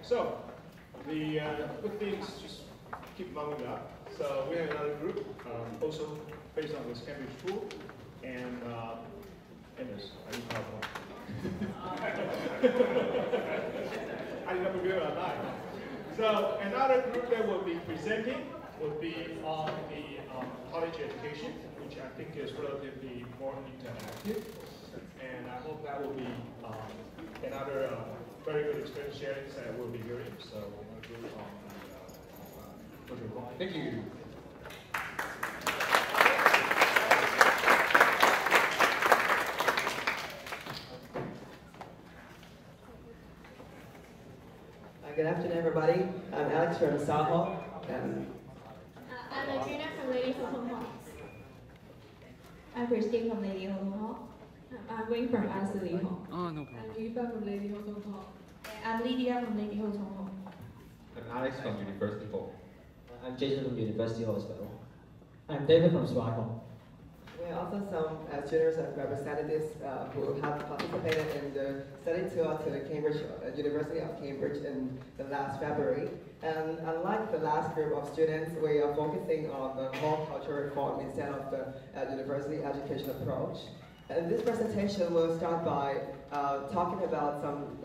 So, the good things just keep mounting up. So we have another group, also based on this Cambridge tool, and this, I need PowerPoint. I never good online. So another group that will be presenting will be on the college education, which I think is relatively more interactive. And I hope that will be another very good experience sharing that we'll be hearing. So we're going to do on thank you. Good afternoon, everybody. I'm Alex from Saho. I'm Adriana from Lady Hong Kong. I'm Christine from Lady Hong Kong. I'm Wing from Ashley Hong. Oh, no problem. I'm Eva from Lady Hong Kong. I'm Lydia from Lady Hong Kong. I'm Alex from University Hall. I'm Jason from University Hall as well. I'm David from Swarthmore. We are also some students and representatives who have participated in the study tour to the Cambridge University of Cambridge in the last February. And unlike the last group of students, we are focusing on the whole cultural reform instead of the university education approach. And this presentation will start by talking about some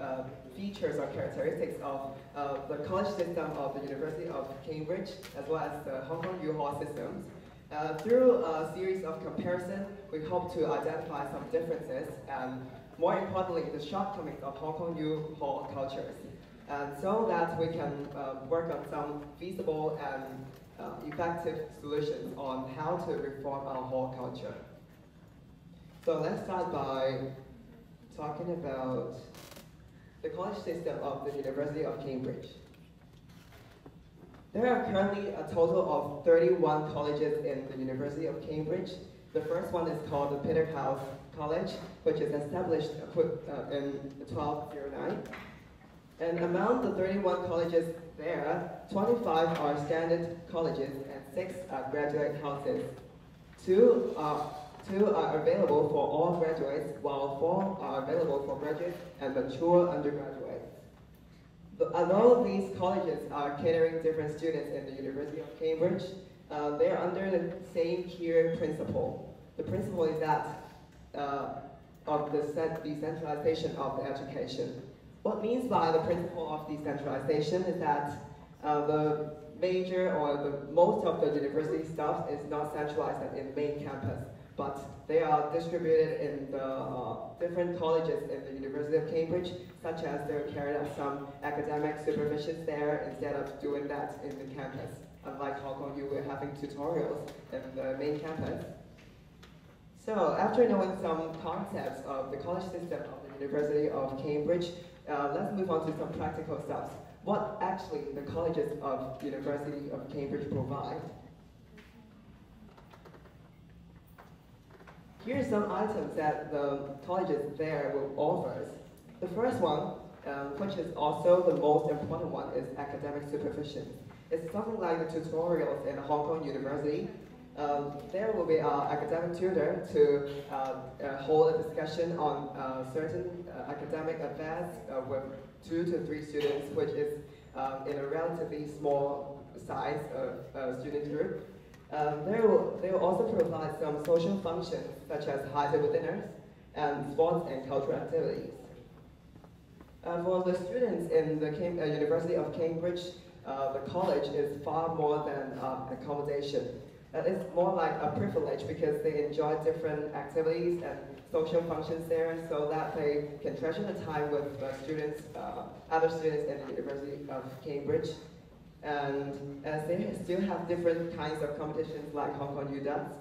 features or characteristics of the college system of the University of Cambridge, as well as the Hong Kong U Hall systems. Through a series of comparisons, we hope to identify some differences and, more importantly, the shortcomings of Hong Kong U Hall cultures, and so that we can work on some feasible and effective solutions on how to reform our hall culture. So let's start by talking about the college system of the University of Cambridge. There are currently a total of 31 colleges in the University of Cambridge. The first one is called the Peterhouse College, which is established in 1209. And among the 31 colleges there, 25 are standard colleges and 6 are graduate houses. Two are available for all graduates, while 4 are available for graduates and mature undergraduates. Although these colleges are catering different students in the University of Cambridge, they are under the same tier principle. The principle is that of the decentralization of the education. What means by the principle of decentralization is that the major or the most of the university staff is not centralized in the main campus, but they are distributed in the different colleges in the University of Cambridge, such as they're carried out some academic supervisions there instead of doing that in the campus. Unlike Hong Kong U, we're having tutorials in the main campus. So after knowing some concepts of the college system of the University of Cambridge, let's move on to some practical stuff. What actually the colleges of the University of Cambridge provide. Here are some items that the colleges there will offer. The first one, which is also the most important one, is academic supervision. It's something like the tutorials in Hong Kong University. There will be an academic tutor to hold a discussion on certain academic affairs with 2 to 3 students, which is in a relatively small size of student group. They will also provide some social functions such as high-table dinners and sports and cultural activities. For the students in the University of Cambridge, the college is far more than accommodation. It's more like a privilege because they enjoy different activities and social functions there, so that they can treasure the time with students, other students in the University of Cambridge. And as they still have different kinds of competitions like Hong Kong U does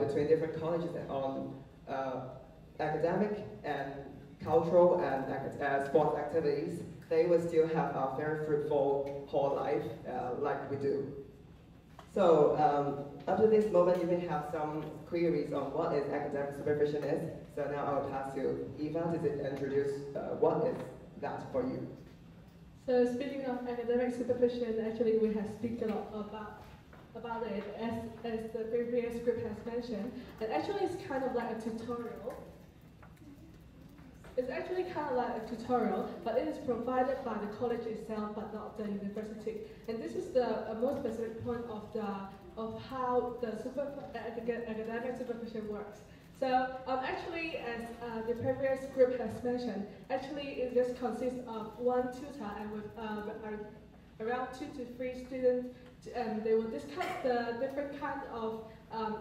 between different colleges on academic and cultural and sports activities, they will still have a very fruitful hall life like we do. So up to this moment, you may have some queries on what is academic supervision is. So now I will pass to Eva to introduce what is that for you. So speaking of academic supervision, actually we have spoken a lot about it as the previous group has mentioned. And actually it's kind of like a tutorial. It's actually kind of like a tutorial, but it is provided by the college itself, but not the university. And this is the most specific point of how the academic supervision works. So actually, as the previous group has mentioned, actually it just consists of one tutor and with around 2 to 3 students, and they will discuss the different kind of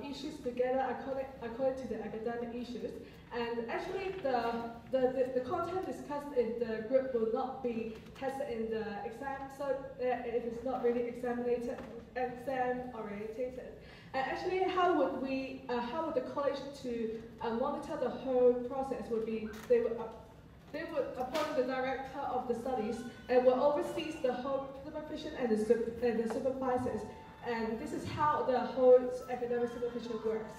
issues together according to the academic issues. And actually, the content discussed in the group will not be tested in the exam, so it is not really exam orientated. And actually, how would the college to monitor the whole process would be they would appoint the director of the studies and will oversee the whole supervision and the supervisors. And this is how the whole academic supervision works.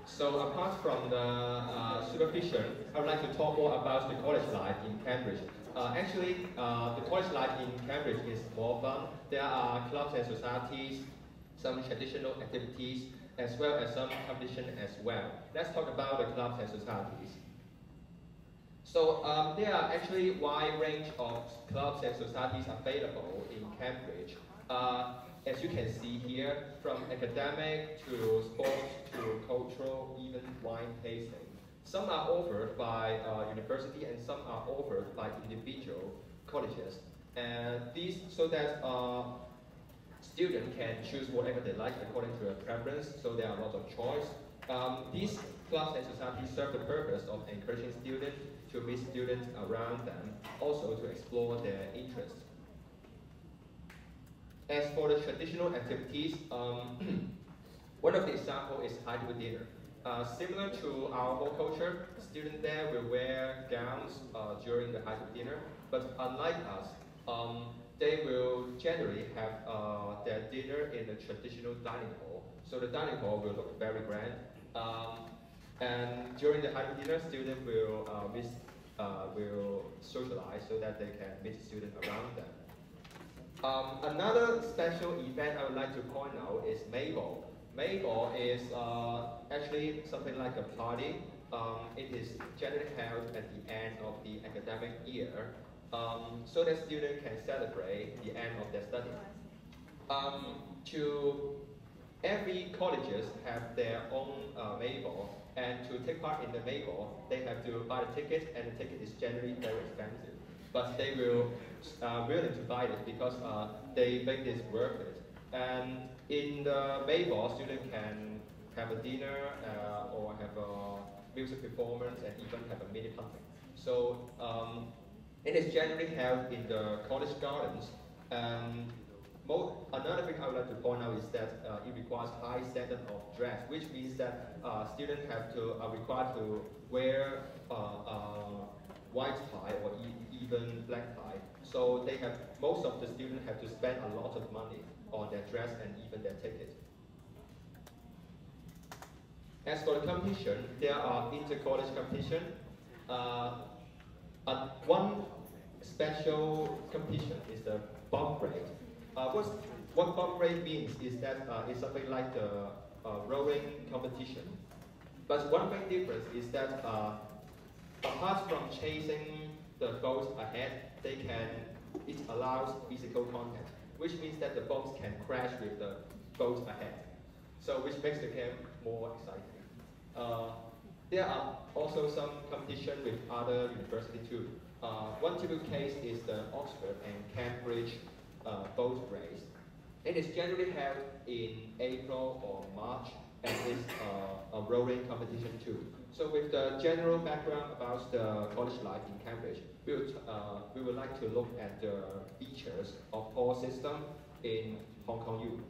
So apart from the supervision, I would like to talk more about the college life in Cambridge. Actually, the college life in Cambridge is more fun. There are clubs and societies, some traditional activities, as well as some competition as well. Let's talk about the clubs and societies. So there are actually a wide range of clubs and societies available in Cambridge. As you can see here, from academic to sports to cultural, even wine tasting. Some are offered by university and some are offered by individual colleges. And these so that students can choose whatever they like according to their preference, so there are lots of choice. These clubs and societies serve the purpose of encouraging students to meet students around them, also to explore their interests. As for the traditional activities, one of the examples is HEDO dinner. Similar to our whole culture, students there will wear gowns during the HEDO dinner, but unlike us, they will generally have their dinner in the traditional dining hall. So the dining hall will look very grand. And during the HEDO dinner, students will socialize so that they can meet students around them. Another special event I would like to point out is Mayball. Mayball is actually something like a party. It is generally held at the end of the academic year, so that students can celebrate the end of their study. Every colleges have their own Mayball, and to take part in the Mayball, they have to buy a ticket, and the ticket is generally very expensive. But they will willing to buy it because they make this worth it. And in the Mayball, students can have a dinner or have a music performance and even have a mini hunting. So it is generally held in the college gardens. Another thing I would like to point out is that it requires high standard of dress, which means that students have to are required to wear white tie or even black tie. So most of the students have to spend a lot of money on their dress and even their ticket. As for the competition, there are inter-college competition. One special competition is the bomb raid. What bomb raid means is that it's something like the rowing competition. But one big difference is that apart from chasing the boats ahead, it allows physical contact, which means that the boats can crash with the boats ahead. So which makes the game more exciting. There are also some competition with other universities too. One typical case is the Oxford and Cambridge boat race. It is generally held in April or March, and is a rowing competition too. So with the general background about the college life in Cambridge, we would like to look at the features of hall system in Hong Kong U.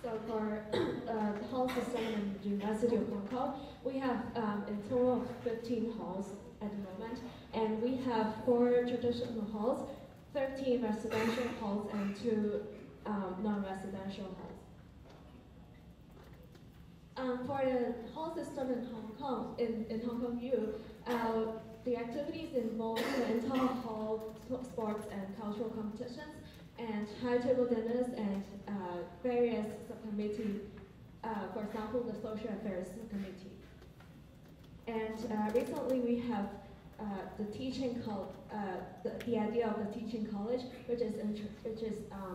So for hall system in the University of Hong Kong. We have a total of 15 halls at the moment, and we have 4 traditional halls, 13 residential halls, and 2 non-residential halls. For the hall system in Hong Kong, in Hong Kong U, the activities involve the entire hall sports and cultural competitions, and high table dinners, and various subcommittees, for example, the social affairs committee. And recently we have the idea of the teaching college, which is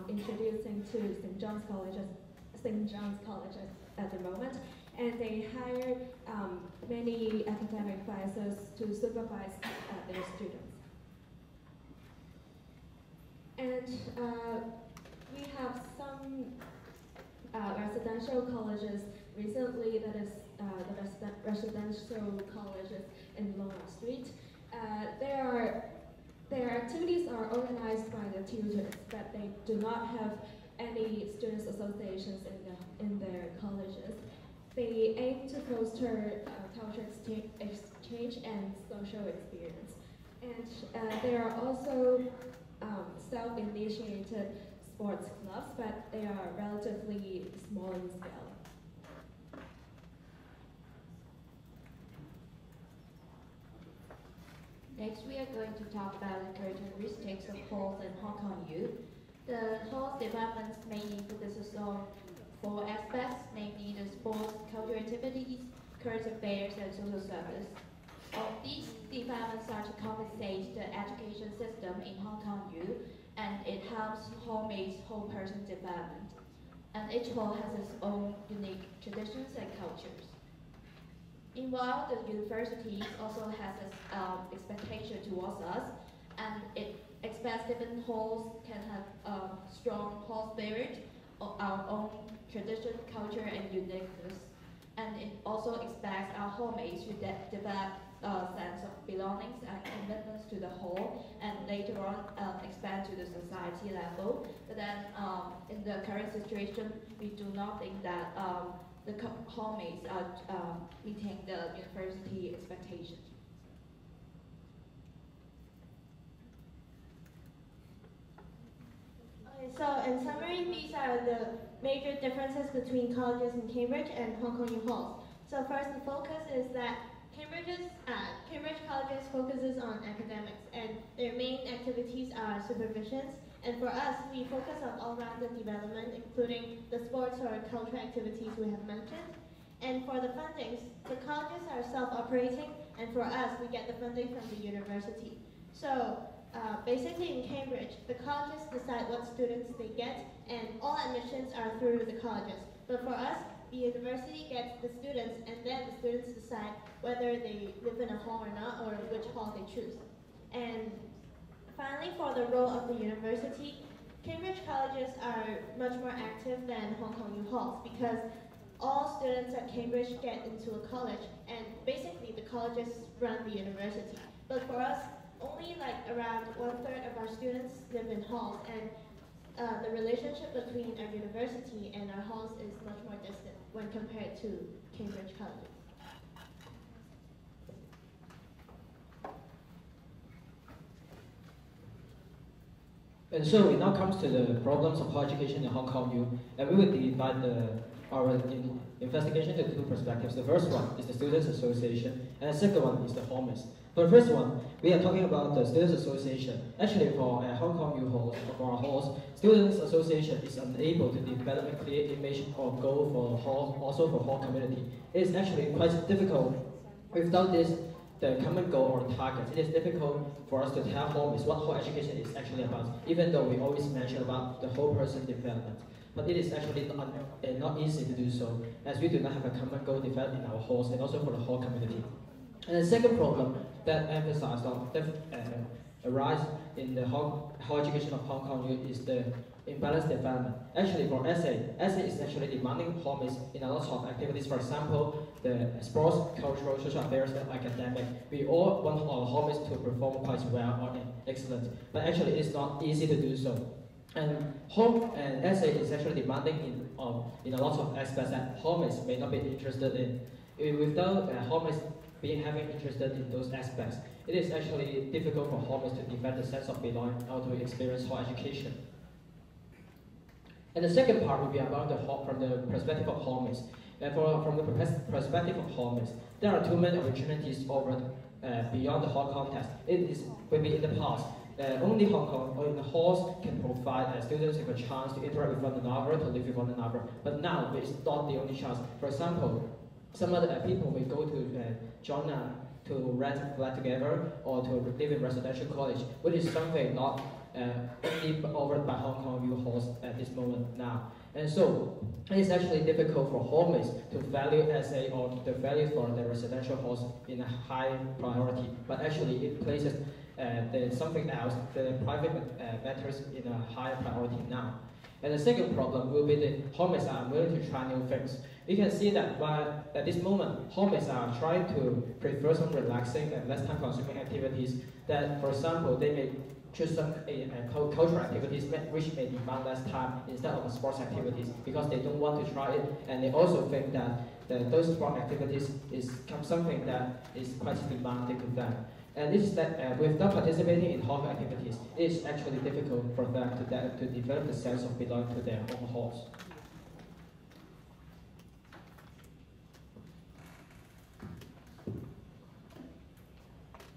introducing to St. John's College at the moment, and they hire many academic advisors to supervise their students. And we have some residential colleges recently, that is the residential colleges in Long Street. Their activities are organized by the tutors, but they do not have any students' associations in their colleges. They aim to foster cultural exchange and social experience. And there are also self-initiated sports clubs, but they are relatively small in scale. Next, we are going to talk about the characteristics of halls in Hong Kong U. The hall's development mainly focuses on 4 aspects, namely the sports, cultural activities, current affairs, and social service. All these developments are to compensate the education system in Hong Kong U, and it helps hallmates' whole person development. And each hall has its own unique traditions and cultures. Meanwhile, the university also has its expectation towards us, and it expects different halls can have a strong hall spirit, our own tradition, culture, and uniqueness. And it also expects our hallmates to develop a sense of belongings and commitments to the hall, and later on expand to the society level. But then in the current situation, we do not think that the hallmates are meeting the university expectations. Okay, so in summary, these are the major differences between colleges in Cambridge and Hong Kong U halls. So first, the focus is that Cambridge Colleges focuses on academics, and their main activities are supervisions. And for us, we focus on all-rounded development, including the sports or cultural activities we have mentioned. And for the fundings, the colleges are self-operating, and for us, we get the funding from the university. So basically in Cambridge, the colleges decide what students they get, and all admissions are through the colleges. But for us, the university gets the students, and then the students decide whether they live in a hall or not, or which hall they choose. And finally, for the role of the university, Cambridge colleges are much more active than Hong Kong U halls, because all students at Cambridge get into a college, and basically the colleges run the university. But for us, only like around 1/3 of our students live in halls, and the relationship between our university and our halls is much more distant when compared to Cambridge colleges. And so it now comes to the problems of higher education in Hong Kong U, and we will divide our investigation into 2 perspectives. The first one is the Students' Association, and the second one is the hallmates. For the first one, we are talking about the Students' Association. Actually, for Hong Kong U halls, for our halls, Students' Association is unable to develop a clear image or goal for hall, also for hall community. It is actually quite difficult. Without this, the common goal or the target, it is difficult for us to tell hallmates what whole education is actually about, even though we always mention about the whole person development. But it is actually not easy to do so, as we do not have a common goal developed in our halls and also for the hall community. And the second problem that emphasized on arise in the hall education of Hong Kong U is the imbalanced development. Actually, for SA is actually demanding hallmates in a lot of activities. For example, the sports, cultural, social affairs, and academic. We all want our hallmates to perform quite well or excellent, but actually it's not easy to do so. And home and essay is actually demanding in a lot of aspects that homies may not be interested in. Without homies having interested in those aspects, it is actually difficult for homies to develop the sense of belonging or to experience whole education. And the second part will be about from the perspective of homies. From the perspective of homies, there are too many opportunities over beyond the hall contest. It is maybe in the past. Only Hong Kong or in the halls can provide students with a chance to interact with one another, to live with one another. But now it's not the only chance. For example, some other people may go to join to rent a flat together or to live in residential college, which is something not only offered by Hong Kong U halls at this moment now. And so it is actually difficult for homies to value SA or the value for the residential halls in a high priority, but actually it places something else, the private matters in a higher priority now. And the second problem will be the homies are willing to try new things. We can see that at this moment, homies are trying to prefer some relaxing and less time-consuming activities. That, for example, they may choose some cultural activities which may demand less time instead of sports activities because they don't want to try it, and they also think that those sport activities is something that is quite demanding to them. And this is that without participating in hall activities, it is actually difficult for them to develop the sense of belonging to their own halls.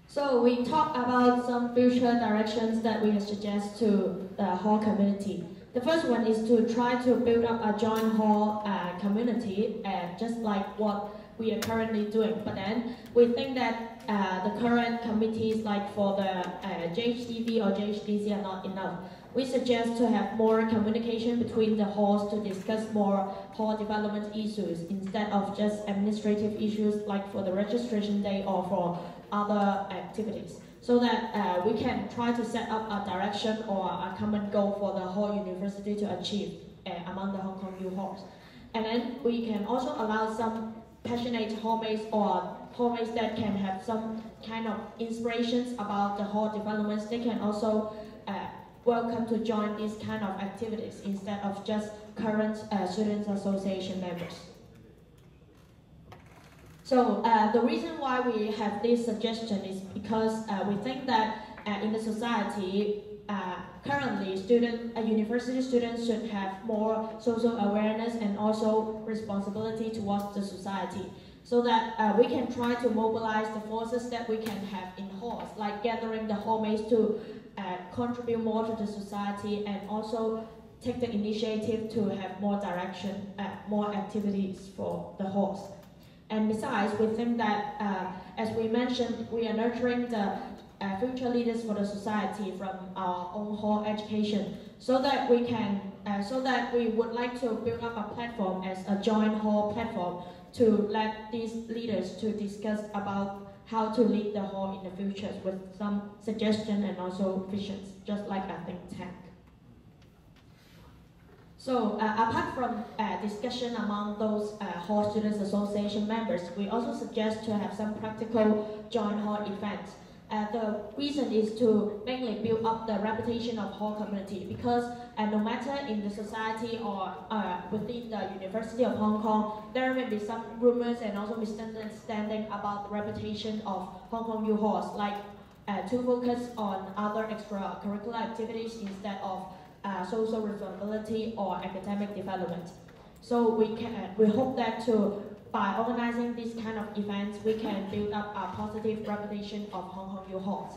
So we talked about some future directions that we suggest to the hall community. The first one is to try to build up a joint hall community, just like what we are currently doing. But then we think that the current committees, like for the JHDB or JHDC, are not enough. We suggest to have more communication between the halls to discuss more hall development issues instead of just administrative issues like for the registration day or for other activities, so that we can try to set up a direction or a common goal for the whole university to achieve among the Hong Kong U halls. And then we can also allow some passionate hallmates or hallmates that can have some kind of inspirations about the hall developments. They can also welcome to join these kind of activities instead of just current students association members. So the reason why we have this suggestion is because we think that in the society, currently university students should have more social awareness and also responsibility towards the society, so that we can try to mobilize the forces that we can have in halls, like gathering the hallmates to contribute more to the society and also take the initiative to have more direction, more activities for the halls. And besides, we think that, as we mentioned, we are nurturing the future leaders for the society from our own hall education, so that we can, so that we would like to build up a platform as a joint hall platform to let these leaders to discuss about how to lead the hall in the future with some suggestions and also visions, just like a think tank. So apart from discussion among those hall students association members, we also suggest to have some practical joint hall events. The reason is to mainly build up the reputation of hall community, because no matter in the society or within the University of Hong Kong, there may be some rumors and also misunderstanding about the reputation of Hong Kong U halls, like to focus on other extracurricular activities instead of social responsibility or academic development. So we hope that by organizing these kind of events, we can build up a positive reputation of Hong Kong U halls.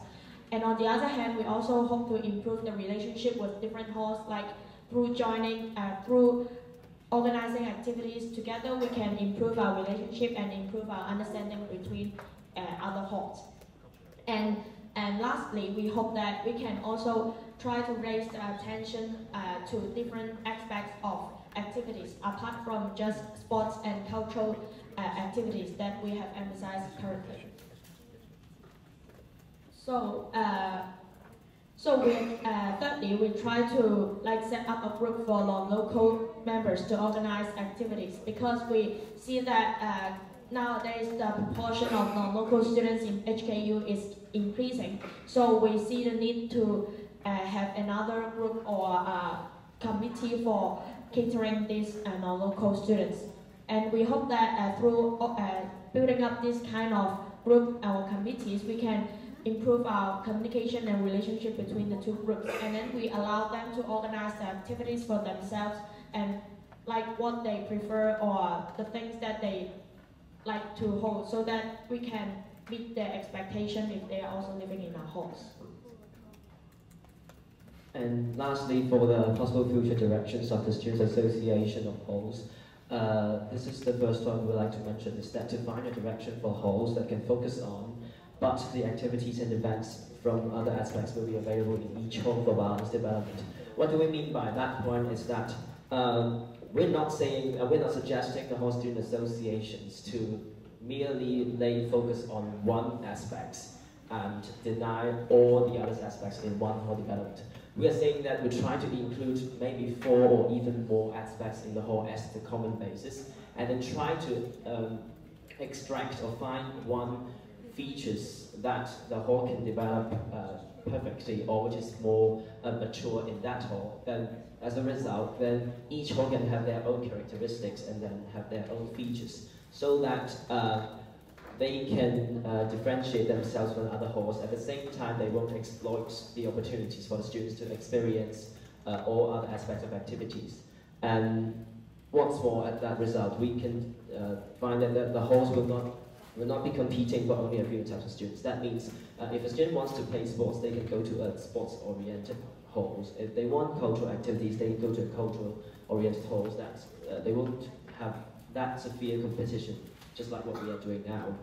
And on the other hand, we also hope to improve the relationship with different halls, like through through organizing activities together, we can improve our relationship and improve our understanding between other halls. And lastly, we hope that we can also try to raise the attention to different aspects of activities, apart from just sports and cultural activities that we have emphasized currently. So, thirdly, we try to set up a group for non-local members to organize activities, because we see that nowadays the proportion of non-local students in HKU is increasing. So we see the need to have another group or committee for catering these non-local students. And we hope that through building up this kind of group or committees, we can improve our communication and relationship between the two groups. And then we allow them to organize the activities for themselves and like what they prefer or the things that they like to hold, so that we can meet their expectation if they are also living in our halls. And lastly, for the possible future directions of the Students Association of Halls, this is the first one we'd like to mention, is that to find a direction for halls that can focus on, but the activities and events from other aspects will be available in each hall for balanced development. What do we mean by that point is that we're not suggesting the whole student associations to merely lay focus on one aspect and deny all the other aspects in one whole development. We are saying that we try to include maybe 4 or even more aspects in the whole as the common basis, and then try to extract or find one features that the hall can develop perfectly, or which is more mature in that hall. Then as a result, then each hall can have their own characteristics and then have their own features, so that they can differentiate themselves from other halls. At the same time, they won't exploit the opportunities for the students to experience all other aspects of activities. And once more, at that result, we can find that the halls will not be competing for only a few types of students. That means if a student wants to play sports, they can go to a sports-oriented halls. If they want cultural activities, they can go to cultural-oriented halls. They won't have that severe competition, just like what we are doing now.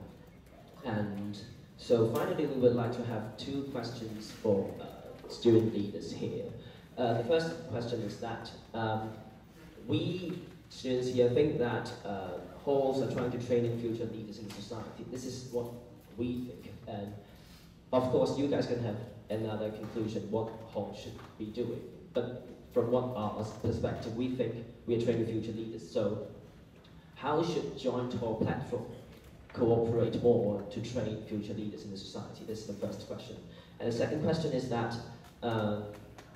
And so finally, we would like to have 2 questions for student leaders here. The first question is that we students here think that halls are trying to train in future leaders in society. This is what we think. And of course, you guys can have another conclusion what halls should be doing. But from what our perspective, we think we are training future leaders. So how should joint hall platform cooperate more to train future leaders in the society? This is the first question. And the second question is that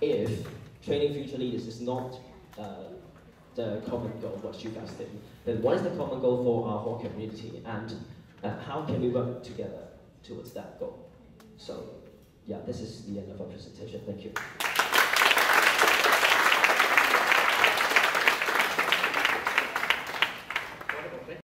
if training future leaders is not the common goal, what you guys think, then what is the common goal for our whole community, and how can we work together towards that goal? So, yeah, this is the end of our presentation. Thank you.